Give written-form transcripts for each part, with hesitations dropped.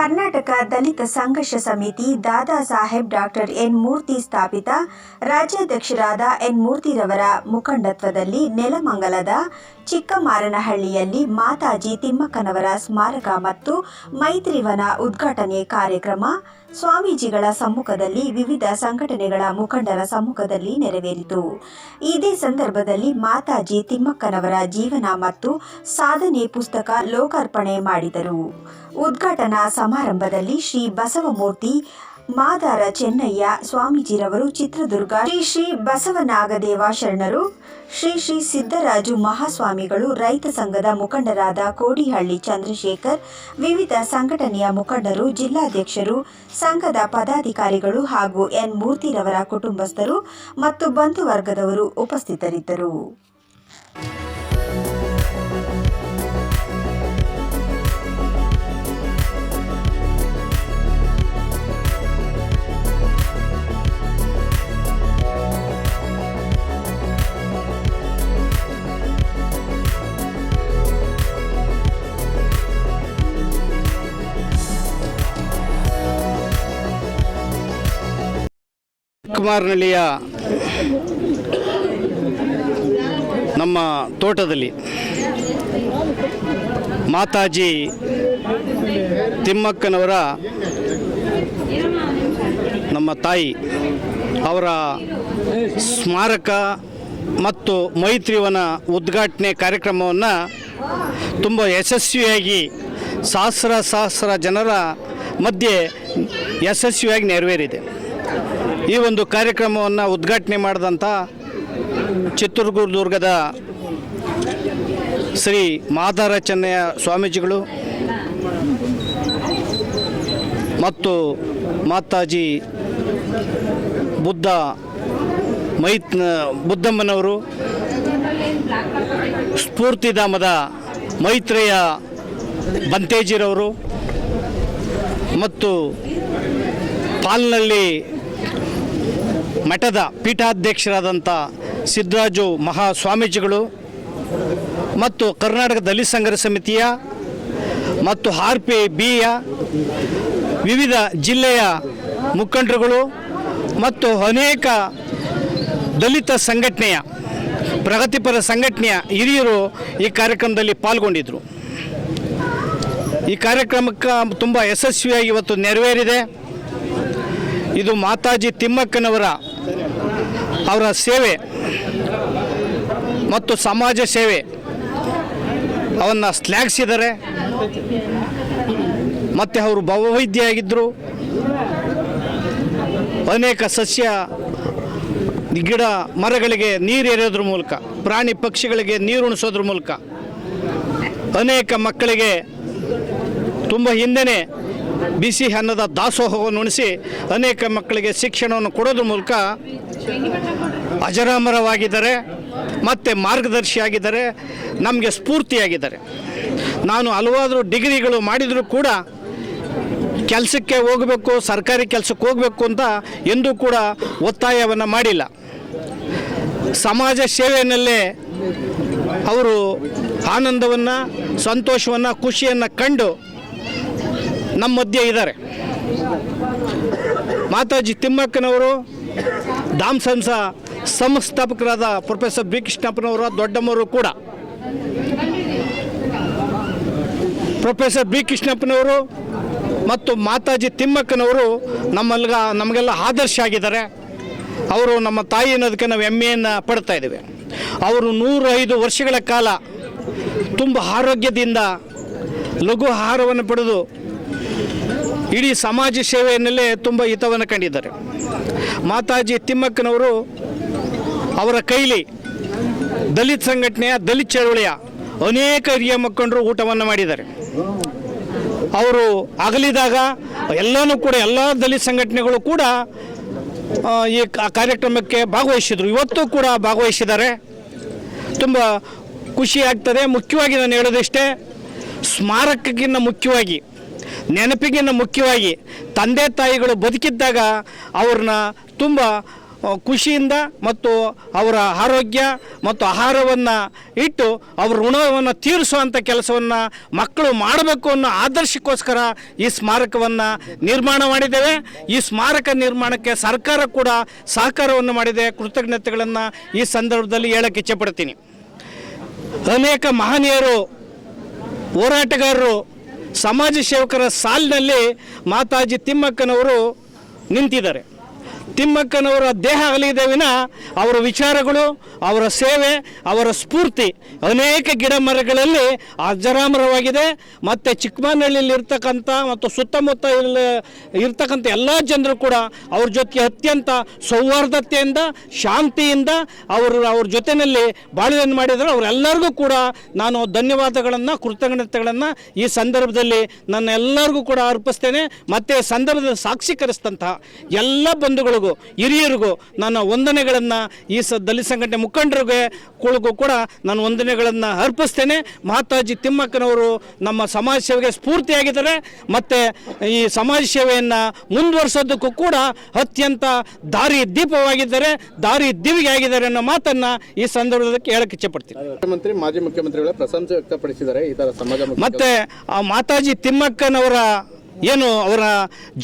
ಕರ್ನಾಟಕ ದಲಿತ ಸಂಘರ್ಷ ಸಮಿತಿ Dada Saheb doctor N ಮೂರ್ತಿ ಸ್ಥಾಪಿತ ರಾಜ್ಯಾಧ್ಯಕ್ಷರಾದ ಎನ್ ಮೂರ್ತಿರವರ ಮುಖಂಡತ್ವದಲ್ಲಿ ನೆಲಮಂಗಲದ ಚಿಕ್ಕಮಾರನಹಳ್ಳಿಯಲ್ಲಿ ಮಾತಾಜಿ ತಿಮ್ಮಕ್ಕನವರ ಸ್ಮಾರಕ ಮತ್ತು ಮೈತ್ರಿವನ ಉದ್ಘಾಟನೆ ಕಾರ್ಯಕ್ರಮ ಸ್ವಾಮೀಜಿಗಳ ಸಮ್ಮುಖದಲ್ಲಿ ವಿವಿಧ ಸಂಘಟನೆಗಳ ಮುಖಂಡರ ಸಮ್ಮುಖದಲ್ಲಿ ನೆರವೇರಿತು. ಇದೇ ಸಂದರ್ಭದಲ್ಲಿ ಮಾತಾಜಿ ತಿಮ್ಮಕ್ಕನವರ ಜೀವನ ಮತ್ತು ಸಾಧನೆ ಪುಸ್ತಕ ಲೋಕಾರ್ಪಣೆ ಮಾಡಿದರು. ಉದ್ಘಾಟನಾ ಸಮಾರಂಭದಲ್ಲಿ ಶ್ರೀ ಬಸವಮೂರ್ತಿ ಮಾದಾರ ಚೆನ್ನಯ್ಯ ಸ್ವಾಮೀಜಿರವರು ಚಿತ್ರದುರ್ಗ, ಶ್ರೀ ಬಸವನಾಗದೇವ ಶರಣರು, ಶ್ರೀ ಸಿದ್ದರಾಜು ಮಹಾಸ್ವಾಮಿಗಳು, ರೈತ ಸಂಘದ ಮುಖಂಡರಾದ ಕೋಡಿಹಳ್ಳಿ ಚಂದ್ರಶೇಖರ್, ವಿವಿಧ ಸಂಘಟನೆಯ ಮುಖಂಡರು, ಜಿಲ್ಲಾಧ್ಯಕ್ಷರು, ಸಂಘದ ಪದಾಧಿಕಾರಿಗಳು ಹಾಗೂ ಎನ್ ಮೂರ್ತಿರವರ ಕುಟುಂಬಸ್ಥರು ಮತ್ತು ಬಂಧು ವರ್ಗದವರು ಉಪಸ್ಥಿತರಿದ್ದರು. ಚಿಕ್ಕಮಾರನಹಳ್ಳಿಯ ನಮ್ಮ ತೋಟದಲ್ಲಿ ಮಾತಾಜಿ ತಿಮ್ಮಕ್ಕನವರ ನಮ್ಮ ತಾಯಿ ಅವರ ಸ್ಮಾರಕ ಮತ್ತು ಮೈತ್ರಿವನ ಉದ್ಘಾಟನೆ ಕಾರ್ಯಕ್ರಮವನ್ನು ತುಂಬ ಯಶಸ್ವಿಯಾಗಿ ಸಹಸ್ರ ಜನರ ಮಧ್ಯೆ ಯಶಸ್ವಿಯಾಗಿ ನೆರವೇರಿದೆ. ಈ ಒಂದು ಕಾರ್ಯಕ್ರಮವನ್ನು ಉದ್ಘಾಟನೆ ಮಾಡಿದಂಥ ಚಿತ್ರದುರ್ಗದ ಶ್ರೀ ಮಾದಾರ ಚೆನ್ನಯ್ಯ ಸ್ವಾಮೀಜಿಗಳು ಮತ್ತು ಮಾತಾಜಿ ಬುದ್ಧಮ್ಮನವರು, ಸ್ಫೂರ್ತಿಧಾಮದ ಮೈತ್ರೇಯ ಬಂತೇಜಿರವರು ಮತ್ತು ಪಾಲ್ನಳ್ಳಿ ಮಠದ ಪೀಠಾಧ್ಯಕ್ಷರಾದಂಥ ಸಿದ್ದರಾಜು ಮಹಾಸ್ವಾಮೀಜಿಗಳು ಮತ್ತು ಕರ್ನಾಟಕ ದಲಿತ ಸಂಘರ್ಷ ಸಮಿತಿಯ ಮತ್ತು RPBಯ ವಿವಿಧ ಜಿಲ್ಲೆಯ ಮುಖಂಡರುಗಳು ಮತ್ತು ಅನೇಕ ದಲಿತ ಸಂಘಟನೆಯ ಪ್ರಗತಿಪರ ಸಂಘಟನೆಯ ಹಿರಿಯರು ಈ ಕಾರ್ಯಕ್ರಮದಲ್ಲಿ ಪಾಲ್ಗೊಂಡಿದ್ದರು. ಈ ಕಾರ್ಯಕ್ರಮಕ್ಕೆ ತುಂಬ ಯಶಸ್ವಿಯಾಗಿ ಇವತ್ತು ನೆರವೇರಿದೆ. ಇದು ಮಾತಾಜಿ ತಿಮ್ಮಕ್ಕನವರ ಸೇವೆ ಮತ್ತು ಸಮಾಜ ಸೇವೆ ಅವನ್ನು ಶ್ಲಾಘಿಸಿದ್ದಾರೆ. ಮತ್ತು ಅವರು ಭಾವವೈದ್ಯ ಆಗಿದ್ದರು. ಅನೇಕ ಸಸ್ಯ ಗಿಡ ಮರಗಳಿಗೆ ನೀರು ಎರೆಯೋದ್ರ ಮೂಲಕ, ಪ್ರಾಣಿ ಪಕ್ಷಿಗಳಿಗೆ ನೀರು ಉಣಿಸೋದ್ರ ಮೂಲಕ ಅನೇಕ ಮಕ್ಕಳಿಗೆ ತುಂಬ ಹಿಂದೆಯೇ ಬಿಸಿ ಅನ್ನದ ದಾಸೋಹವನ್ನು ಉಣಿಸಿ ಅನೇಕ ಮಕ್ಕಳಿಗೆ ಶಿಕ್ಷಣವನ್ನು ಕೊಡೋದ್ರ ಮೂಲಕ ಅಜರಾಮರವಾಗಿದ್ದಾರೆ ಮತ್ತು ಮಾರ್ಗದರ್ಶಿಯಾಗಿದ್ದಾರೆ, ನಮಗೆ ಸ್ಫೂರ್ತಿಯಾಗಿದ್ದಾರೆ. ನಾನು ಹಲವಾರು ಡಿಗ್ರಿಗಳು ಮಾಡಿದರೂ ಕೂಡ ಕೆಲಸಕ್ಕೆ ಹೋಗಬೇಕು, ಸರ್ಕಾರಿ ಕೆಲಸಕ್ಕೆ ಹೋಗಬೇಕು ಅಂತ ಎಂದೂ ಕೂಡ ಒತ್ತಾಯವನ್ನು ಮಾಡಿಲ್ಲ. ಸಮಾಜ ಸೇವೆಯಲ್ಲೇ ಅವರು ಆನಂದವನ್ನು, ಸಂತೋಷವನ್ನು, ಖುಷಿಯನ್ನು ಕಂಡು ನಮ್ಮ ಮಧ್ಯೆ ಇದ್ದಾರೆ. ಮಾತಾಜಿ ತಿಮ್ಮಕ್ಕನವರು ಧಾಮಸಂಸ ಸಂಸ್ಥಾಪಕರಾದ ಪ್ರೊಫೆಸರ್ ಬಿ ಕೃಷ್ಣಪ್ಪನವರ ದೊಡ್ಡಮ್ಮವರು ಕೂಡ. ಪ್ರೊಫೆಸರ್ ಬಿ ಕೃಷ್ಣಪ್ಪನವರು ಮತ್ತು ಮಾತಾಜಿ ತಿಮ್ಮಕ್ಕನವರು ನಮಗೆಲ್ಲ ಆದರ್ಶ ಆಗಿದ್ದಾರೆ. ಅವರು ನಮ್ಮ ತಾಯಿ ಅನ್ನೋದಕ್ಕೆ ನಾವು ಹೆಮ್ಮೆಯನ್ನು ಪಡ್ತಾ ಇದ್ದೇವೆ. ಅವರು 105 ವರ್ಷಗಳ ಕಾಲ ತುಂಬ ಆರೋಗ್ಯದಿಂದ ಲಘು ಆಹಾರವನ್ನು ಪಡೆದು ಇಡೀ ಸಮಾಜ ಸೇವೆಯಲ್ಲೇ ತುಂಬ ಹಿತವನ್ನು ಕಂಡಿದ್ದಾರೆ. ಮಾತಾಜಿ ತಿಮ್ಮಕ್ಕನವರು ಅವರ ಕೈಲಿ ದಲಿತ ಸಂಘಟನೆಯ, ದಲಿತ ಚಳವಳಿಯ ಅನೇಕ ಹಿರಿಯ ಮುಖಂಡರು ಊಟವನ್ನು ಮಾಡಿದ್ದಾರೆ. ಅವರು ಅಗಲಿದಾಗ ಎಲ್ಲನೂ ಕೂಡ ಎಲ್ಲ ದಲಿತ ಸಂಘಟನೆಗಳು ಕೂಡ ಈ ಕಾರ್ಯಕ್ರಮಕ್ಕೆ ಭಾಗವಹಿಸಿದರು. ಇವತ್ತು ಕೂಡ ಭಾಗವಹಿಸಿದ್ದಾರೆ. ತುಂಬ ಖುಷಿ ಆಗ್ತದೆ. ಮುಖ್ಯವಾಗಿ ನಾನು ಹೇಳೋದಿಷ್ಟೇ, ಸ್ಮಾರಕಕ್ಕಿಂತ ಮುಖ್ಯವಾಗಿ ನೆನಪಿಗಿಂತ ಮುಖ್ಯವಾಗಿ ತಂದೆ ತಾಯಿಗಳು ಬದುಕಿದ್ದಾಗ ಅವ್ರನ್ನ ತುಂಬ ಖುಷಿಯಿಂದ ಮತ್ತು ಅವರ ಆರೋಗ್ಯ ಮತ್ತು ಆಹಾರವನ್ನು ಇಟ್ಟು ಅವ್ರ ಋಣವನ್ನು ತೀರಿಸುವಂಥ ಕೆಲಸವನ್ನು ಮಕ್ಕಳು ಮಾಡಬೇಕು ಅನ್ನೋ ಆದರ್ಶಕ್ಕೋಸ್ಕರ ಈ ಸ್ಮಾರಕವನ್ನು ನಿರ್ಮಾಣ ಮಾಡಿದ್ದೇವೆ. ಈ ಸ್ಮಾರಕ ನಿರ್ಮಾಣಕ್ಕೆ ಸರ್ಕಾರ ಕೂಡ ಸಹಕಾರವನ್ನು ಮಾಡಿದೆ. ಕೃತಜ್ಞತೆಗಳನ್ನು ಈ ಸಂದರ್ಭದಲ್ಲಿ ಹೇಳಕ್ಕೆ ಇಚ್ಛೆಪಡ್ತೀನಿ. ಅನೇಕ ಮಹನೀಯರು, ಹೋರಾಟಗಾರರು, ಸಮಾಜ ಸೇವಕರ ಸಾಲಿನಲ್ಲಿ ಮಾತಾಜಿ ತಿಮ್ಮಕ್ಕನವರು ನಿಂತಿದ್ದಾರೆ. ತಿಮ್ಮಕ್ಕನವರ ದೇಹ ಅಗಲಿದೆ ವಿನ ಅವರ ವಿಚಾರಗಳು, ಅವರ ಸೇವೆ, ಅವರ ಸ್ಫೂರ್ತಿ ಅನೇಕ ಗಿಡ ಮರಗಳಲ್ಲಿ ಅಜರಾಮರವಾಗಿದೆ. ಮತ್ತು ಚಿಕ್ಕಮನಹಳ್ಳಿಯಲ್ಲಿ ಇರ್ತಕ್ಕಂಥ ಮತ್ತು ಸುತ್ತಮುತ್ತ ಇರ್ತಕ್ಕಂಥ ಎಲ್ಲ ಜನರು ಕೂಡ ಅವ್ರ ಜೊತೆ ಅತ್ಯಂತ ಸೌಹಾರ್ದತೆಯಿಂದ, ಶಾಂತಿಯಿಂದ ಅವ್ರ ಜೊತೆಯಲ್ಲಿ ಬಾಳ್ವೆಯನ್ನು ಮಾಡಿದರೆ ಅವರೆಲ್ಲರಿಗೂ ಕೂಡ ನಾನು ಧನ್ಯವಾದಗಳನ್ನು, ಕೃತಜ್ಞತೆಗಳನ್ನು ಈ ಸಂದರ್ಭದಲ್ಲಿ ನನ್ನ ಎಲ್ಲರಿಗೂ ಕೂಡ ಅರ್ಪಿಸ್ತೇನೆ. ಮತ್ತು ಸಂದರ್ಭದಲ್ಲಿ ಸಾಕ್ಷೀಕರಿಸಿದಂಥ ಎಲ್ಲ ಬಂಧುಗಳಿಗೂ, ಹಿರಿಯರಿಗೂ ನನ್ನ ವಂದನೆಗಳನ್ನು, ಈ ದಲಿತ ಸಂಘಟನೆ ಮುಖಂಡರಿಗೂ ಕೂಡ ನಾನು ವಂದನೆಗಳನ್ನು ಅರ್ಪಿಸ್ತೇನೆ. ಮಾತಾಜಿ ತಿಮ್ಮಕ್ಕನವರು ನಮ್ಮ ಸಮಾಜ ಸೇವೆಗೆ ಸ್ಫೂರ್ತಿಯಾಗಿದ್ದಾರೆ ಮತ್ತು ಈ ಸಮಾಜ ಸೇವೆಯನ್ನು ಮುಂದುವರಿಸೋದಕ್ಕೂ ಕೂಡ ಅತ್ಯಂತ ದಾರಿ ದೀಪವಾಗಿದ್ದಾರೆ, ದಾರಿ ದಿವಿಗೆ ಆಗಿದ್ದಾರೆ ಅನ್ನೋ ಮಾತನ್ನು ಈ ಸಂದರ್ಭದಲ್ಲಿ ಹೇಳಕ್ಕೆ ಇಚ್ಛೆಪಡ್ತೀನಿ. ಮುಖ್ಯಮಂತ್ರಿ, ಮಾಜಿ ಮುಖ್ಯಮಂತ್ರಿಗಳ ಪ್ರಶಂಸೆ ವ್ಯಕ್ತಪಡಿಸಿದ್ದಾರೆ ಈ ಥರ ಸಮಾಜ. ಮತ್ತು ಆ ಮಾತಾಜಿ ತಿಮ್ಮಕ್ಕನವರ ಏನು ಅವರ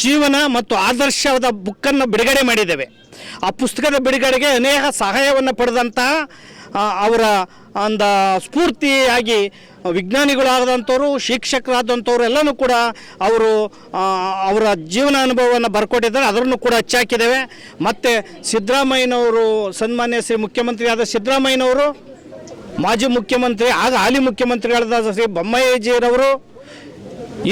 ಜೀವನ ಮತ್ತು ಆದರ್ಶದ ಬುಕ್ಕನ್ನು ಬಿಡುಗಡೆ ಮಾಡಿದ್ದೇವೆ. ಆ ಪುಸ್ತಕದ ಬಿಡುಗಡೆಗೆ ಅನೇಕ ಸಹಾಯವನ್ನು ಪಡೆದಂತಹ ಅವರ ಒಂದು ಸ್ಫೂರ್ತಿಯಾಗಿ ವಿಜ್ಞಾನಿಗಳಾದಂಥವ್ರು, ಶಿಕ್ಷಕರಾದಂಥವ್ರು ಎಲ್ಲನೂ ಕೂಡ ಅವರ ಜೀವನ ಅನುಭವವನ್ನು ಬರ್ಕೊಟ್ಟಿದ್ದಾರೆ. ಅದನ್ನು ಕೂಡ ಹಚ್ಚಾಕಿದ್ದೇವೆ. ಮತ್ತು ಸಿದ್ದರಾಮಯ್ಯನವರು, ಸನ್ಮಾನ್ಯ ಶ್ರೀ ಮುಖ್ಯಮಂತ್ರಿಯಾದ ಸಿದ್ದರಾಮಯ್ಯನವರು, ಮಾಜಿ ಮುಖ್ಯಮಂತ್ರಿ ಆಗ ಹಾಲಿ ಮುಖ್ಯಮಂತ್ರಿಗಳಾದ ಶ್ರೀ ಬೊಮ್ಮಾಯಿಜಿರವರು,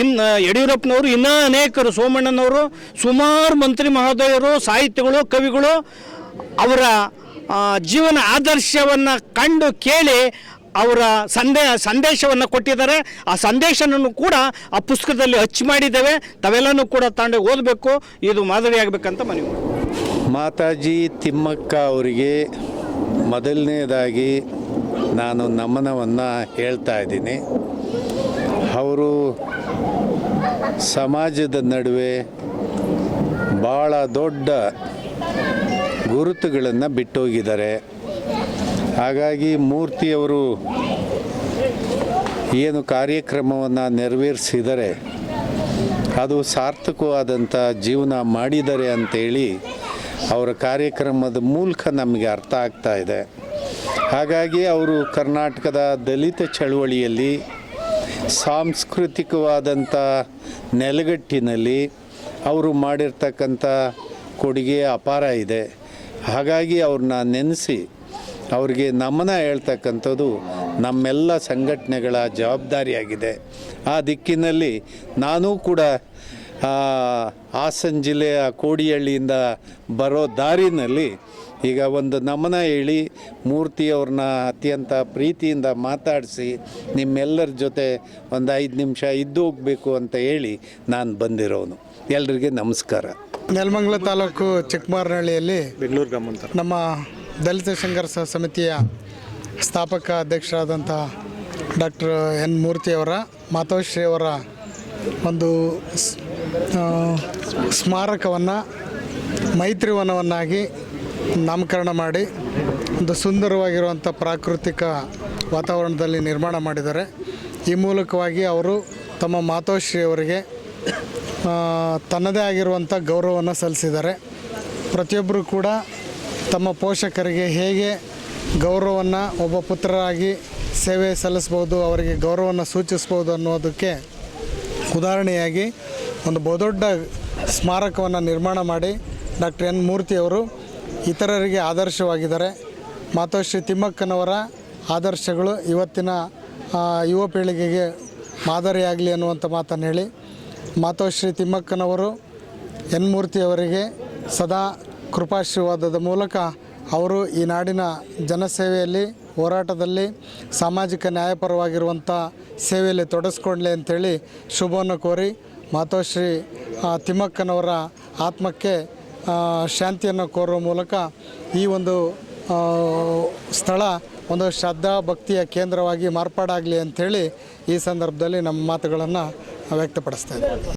ಇನ್ನು ಯಡಿಯೂರಪ್ಪನವರು, ಇನ್ನೂ ಅನೇಕರು, ಸೋಮಣ್ಣನವರು, ಸುಮಾರು ಮಂತ್ರಿ ಮಹೋದಯರು, ಸಾಹಿತಿಗಳು, ಕವಿಗಳು ಅವರ ಜೀವನ ಆದರ್ಶವನ್ನು ಕಂಡು ಕೇಳಿ ಅವರ ಸಂದೇಶವನ್ನು ಕೊಟ್ಟಿದ್ದಾರೆ. ಆ ಸಂದೇಶವನ್ನು ಕೂಡ ಆ ಪುಸ್ತಕದಲ್ಲಿ ಅಚ್ಚು ಮಾಡಿದ್ದೇವೆ. ತಾವೆಲ್ಲನೂ ಕೂಡ ತಾಂಡೆ ಓದಬೇಕು, ಇದು ಮಾದರಿಯಾಗಬೇಕಂತ ಮನವಿ. ಮಾತಾಜಿ ತಿಮ್ಮಕ್ಕ ಅವರಿಗೆ ಮೊದಲನೇದಾಗಿ ನಾನು ನಮನವನ್ನು ಹೇಳ್ತಾ ಇದ್ದೀನಿ. ಅವರು ಸಮಾಜದ ನಡುವೆ ಭಾಳ ದೊಡ್ಡ ಗುರುತುಗಳನ್ನು ಬಿಟ್ಟೋಗಿದ್ದಾರೆ. ಹಾಗಾಗಿ ಮೂರ್ತಿಯವರು ಏನು ಕಾರ್ಯಕ್ರಮವನ್ನು ನೆರವೇರಿಸಿದರೆ ಅದು ಸಾರ್ಥಕವಾದಂಥ ಜೀವನ ಮಾಡಿದ್ದಾರೆ ಅಂಥೇಳಿ ಅವರ ಕಾರ್ಯಕ್ರಮದ ಮೂಲಕ ನಮಗೆ ಅರ್ಥ ಆಗ್ತಾ ಇದೆ. ಹಾಗಾಗಿ ಅವರು ಕರ್ನಾಟಕದ ದಲಿತ ಚಳವಳಿಯಲ್ಲಿ ಸಾಂಸ್ಕೃತಿಕವಾದಂಥ ನೆಲೆಗಟ್ಟಿನಲ್ಲಿ ಅವರು ಮಾಡಿರ್ತಕ್ಕಂಥ ಕೊಡುಗೆ ಅಪಾರ ಇದೆ. ಹಾಗಾಗಿ ಅವ್ರನ್ನ ನೆನೆಸಿ ಅವ್ರಿಗೆ ನಮನ ಹೇಳ್ತಕ್ಕಂಥದ್ದು ನಮ್ಮೆಲ್ಲ ಸಂಘಟನೆಗಳ ಜವಾಬ್ದಾರಿಯಾಗಿದೆ. ಆ ದಿಕ್ಕಿನಲ್ಲಿ ನಾನೂ ಕೂಡ ಹಾಸನ ಜಿಲ್ಲೆಯ ಕೋಡಿಹಳ್ಳಿಯಿಂದ ಬರೋ ದಾರಿನಲ್ಲಿ ಈಗ ಒಂದು ನಮನ ಹೇಳಿ ಮೂರ್ತಿಯವ್ರನ್ನ ಅತ್ಯಂತ ಪ್ರೀತಿಯಿಂದ ಮಾತಾಡಿಸಿ ನಿಮ್ಮೆಲ್ಲರ ಜೊತೆ ಒಂದು 5 ನಿಮಿಷ ಇದ್ದು ಹೋಗಬೇಕು ಅಂತ ಹೇಳಿ ನಾನು ಬಂದಿರೋನು. ಎಲ್ರಿಗೆ ನಮಸ್ಕಾರ. ನೆಲಮಂಗಲ ತಾಲೂಕು ಚಿಕ್ಕಮಾರನಹಳ್ಳಿಯಲ್ಲಿ ಬೆಂಗಳೂರು ಗ್ರಾಮಾಂತರ ನಮ್ಮ ದಲಿತ ಸಂಘರ್ಷ ಸಮಿತಿಯ ಸ್ಥಾಪಕ ಅಧ್ಯಕ್ಷರಾದಂಥ ಡಾಕ್ಟರ್ ಎನ್ ಮೂರ್ತಿಯವರ, ಮಾತೋಶ್ರೀಯವರ ಒಂದು ಸ್ಮಾರಕವನ್ನು ಮೈತ್ರಿವನವನ್ನಾಗಿ ನಾಮಕರಣ ಮಾಡಿ ಒಂದು ಸುಂದರವಾಗಿರುವಂಥ ಪ್ರಾಕೃತಿಕ ವಾತಾವರಣದಲ್ಲಿ ನಿರ್ಮಾಣ ಮಾಡಿದ್ದಾರೆ. ಈ ಮೂಲಕವಾಗಿ ಅವರು ತಮ್ಮ ಮಾತೋಶ್ರೀಯವರಿಗೆ ತನ್ನದೇ ಆಗಿರುವಂಥ ಗೌರವವನ್ನು ಸಲ್ಲಿಸಿದ್ದಾರೆ. ಪ್ರತಿಯೊಬ್ಬರು ಕೂಡ ತಮ್ಮ ಪೋಷಕರಿಗೆ ಹೇಗೆ ಗೌರವವನ್ನು ಒಬ್ಬ ಪುತ್ರರಾಗಿ ಸೇವೆ ಸಲ್ಲಿಸ್ಬೋದು, ಅವರಿಗೆ ಗೌರವವನ್ನು ಸೂಚಿಸ್ಬೋದು ಅನ್ನೋದಕ್ಕೆ ಉದಾಹರಣೆಯಾಗಿ ಒಂದು ಬಹುದೊಡ್ಡ ಸ್ಮಾರಕವನ್ನು ನಿರ್ಮಾಣ ಮಾಡಿ ಡಾಕ್ಟರ್ ಎನ್ ಮೂರ್ತಿಯವರು ಇತರರಿಗೆ ಆದರ್ಶವಾಗಿದ್ದಾರೆ. ಮಾತೋಶ್ರೀ ತಿಮ್ಮಕ್ಕನವರ ಆದರ್ಶಗಳು ಇವತ್ತಿನ ಯುವ ಪೀಳಿಗೆಗೆ ಮಾದರಿಯಾಗಲಿ ಅನ್ನುವಂಥ ಮಾತನ್ನು ಹೇಳಿ, ಮಾತೋಶ್ರೀ ತಿಮ್ಮಕ್ಕನವರು ಎನ್ ಮೂರ್ತಿಯವರಿಗೆ ಸದಾ ಕೃಪಾಶೀರ್ವಾದದ ಮೂಲಕ ಅವರು ಈ ನಾಡಿನ ಜನಸೇವೆಯಲ್ಲಿ, ಹೋರಾಟದಲ್ಲಿ, ಸಾಮಾಜಿಕ ನ್ಯಾಯಪರವಾಗಿರುವಂಥ ಸೇವೆಯಲ್ಲಿ ತೊಡಗಿಸ್ಕೊಳ್ಳಲಿ ಅಂಥೇಳಿ ಶುಭವನ್ನು ಕೋರಿ, ಮಾತೋಶ್ರೀ ತಿಮ್ಮಕ್ಕನವರ ಆತ್ಮಕ್ಕೆ ಶಾಂತಿಯನ್ನು ಕೋರುವ ಮೂಲಕ ಈ ಒಂದು ಸ್ಥಳ ಒಂದು ಶ್ರದ್ಧಾ ಭಕ್ತಿಯ ಕೇಂದ್ರವಾಗಿ ಮಾರ್ಪಾಡಾಗಲಿ ಅಂಥೇಳಿ ಈ ಸಂದರ್ಭದಲ್ಲಿ ನಮ್ಮ ಮಾತುಗಳನ್ನು ವ್ಯಕ್ತಪಡಿಸ್ತಾ ಇದ್ದೀವಿ.